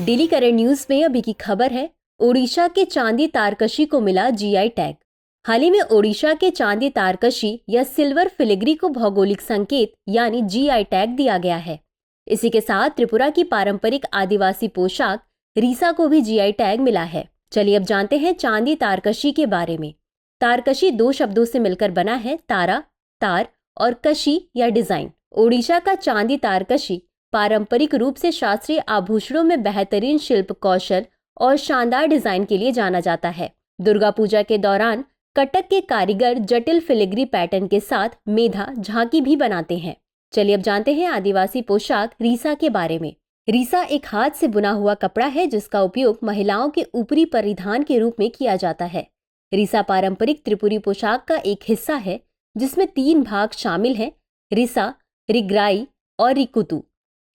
Daily current news में अभी की खबर है, ओडिशा के चांदी तारकशी को मिला जीआई टैग। हाल ही में ओडिशा के चांदी तारकशी या सिल्वर फिलिग्री को भौगोलिक संकेत यानी जीआई टैग दिया गया है। इसी के साथ त्रिपुरा की पारंपरिक आदिवासी पोशाक रीसा को भी जीआई टैग मिला है। चलिए अब जानते हैं चांदी तारकशी के बारे में। तारकशी दो शब्दों से मिलकर बना है, तारा, तार और कशी या डिजाइन। ओडिशा का चांदी तारकशी पारंपरिक रूप से शास्त्रीय आभूषणों में बेहतरीन शिल्प कौशल और शानदार डिजाइन के लिए जाना जाता है। दुर्गा पूजा के दौरान कटक के कारीगर जटिल फिलिग्री पैटर्न के साथ मेधा झांकी भी बनाते हैं। चलिए अब जानते हैं आदिवासी पोशाक रीसा के बारे में। रीसा एक हाथ से बुना हुआ कपड़ा है जिसका उपयोग महिलाओं के ऊपरी परिधान के रूप में किया जाता है। रीसा पारंपरिक त्रिपुरी पोशाक का एक हिस्सा है जिसमें 3 भाग शामिल हैं, रिसा, रिग्राई और रिकुतु।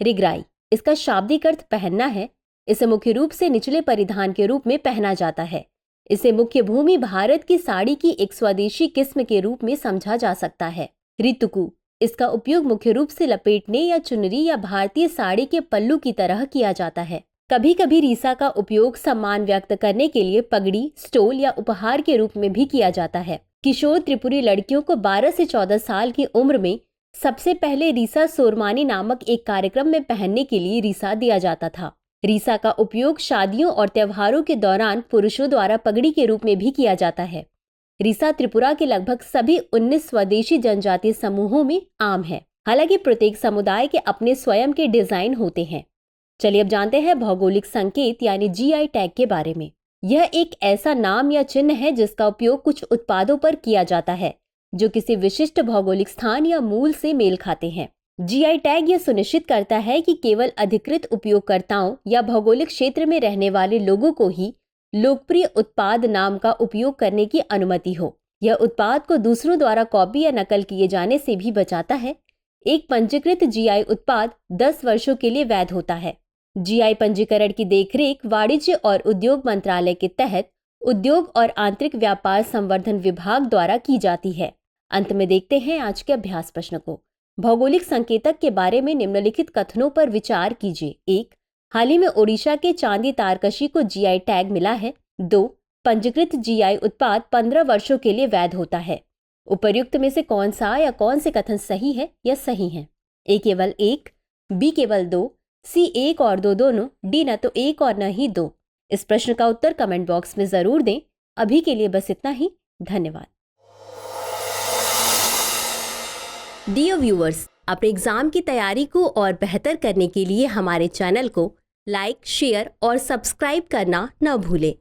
रिग्राई इसका शाब्दिक अर्थ पहनना है। इसे मुख्य रूप से निचले परिधान के रूप में पहना जाता है। इसे मुख्य भूमि भारत की साड़ी की एक स्वदेशी किस्म के रूप में समझा जा सकता है। रितुकु इसका उपयोग मुख्य रूप से लपेटने या चुनरी या भारतीय साड़ी के पल्लू की तरह किया जाता है। कभी कभी रीसा का उपयोग सम्मान व्यक्त करने के लिए पगड़ी, स्टोल या उपहार के रूप में भी किया जाता है। किशोर त्रिपुरी लड़कियों को 12 से 14 साल की उम्र में सबसे पहले रीसा सोरमानी नामक एक कार्यक्रम में पहनने के लिए रीसा दिया जाता था। रीसा का उपयोग शादियों और त्योहारों के दौरान पुरुषों द्वारा पगड़ी के रूप में भी किया जाता है। रीसा त्रिपुरा के लगभग सभी 19 स्वदेशी जनजातीय समूहों में आम है। हालांकि प्रत्येक समुदाय के अपने स्वयं के डिजाइन होते हैं। चलिए अब जानते हैं भौगोलिक संकेत यानी जीआई टैग के बारे में। यह एक ऐसा नाम या चिन्ह है जिसका उपयोग कुछ उत्पादों पर किया जाता है जो किसी विशिष्ट भौगोलिक स्थान या मूल से मेल खाते हैं। जीआई टैग यह सुनिश्चित करता है कि केवल अधिकृत उपयोगकर्ताओं या भौगोलिक क्षेत्र में रहने वाले लोगों को ही लोकप्रिय उत्पाद नाम का उपयोग करने की अनुमति हो। यह उत्पाद को दूसरों द्वारा कॉपी या नकल किए जाने से भी बचाता है। एक पंजीकृत जीआई उत्पाद 10 वर्षों के लिए वैध होता है। जीआई पंजीकरण की देखरेख वाणिज्य और उद्योग मंत्रालय के तहत उद्योग और आंतरिक व्यापार संवर्धन विभाग द्वारा की जाती है। अंत में देखते हैं आज के अभ्यास प्रश्न को। भौगोलिक संकेतक के बारे में निम्नलिखित कथनों पर विचार कीजिए। 1. हाल ही में ओडिशा के चांदी तारकशी को जीआई टैग मिला है। 2. पंजीकृत जीआई उत्पाद 15 वर्षों के लिए वैध होता है। उपर्युक्त में से कौन सा या कौन से कथन सही है या सही है? ए केवल 1, बी केवल 2, सी 1 और 2 दोनों, डी न तो 1 और न ही 2। इस प्रश्न का उत्तर कमेंट बॉक्स में जरूर दें। अभी के लिए बस इतना ही। धन्यवाद। डियर व्यूअर्स, अपने एग्जाम की तैयारी को और बेहतर करने के लिए हमारे चैनल को लाइक, शेयर और सब्सक्राइब करना न भूलें।